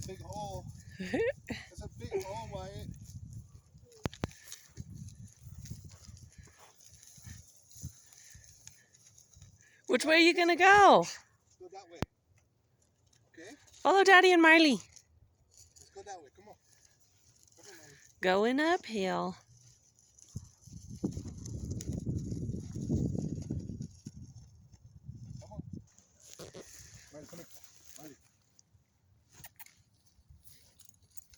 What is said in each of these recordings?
big hole. That's a big hole, Wyatt. Which way are you going to go? Go that way. Okay? Follow Daddy and Marley. Let's go that way. Come on. Come on, Marley. Going uphill. Come on. Marley, come here. Marley.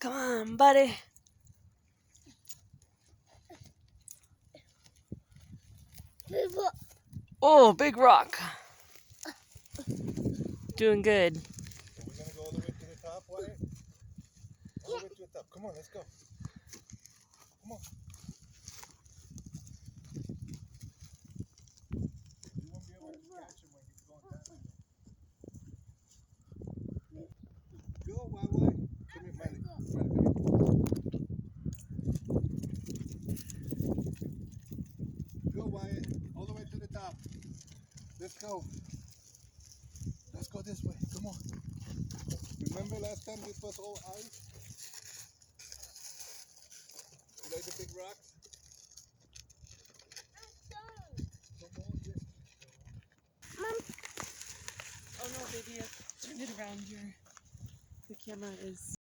Come on, buddy. Oh, big rock. Doing good. Are we going to go all the way to the top, Wyatt? All the way to the top. Come on, let's go. Come on. You won't be able to catch him when he's going down. Go, Wyatt. Come here, Marley. Marley, come here. Go, Wyatt. All the way to the top. Let's go. Let's go this way. Come on. Remember last time this was all ice? You like the big rocks? Come on, yes. Oh no, baby, turn it around here. The camera is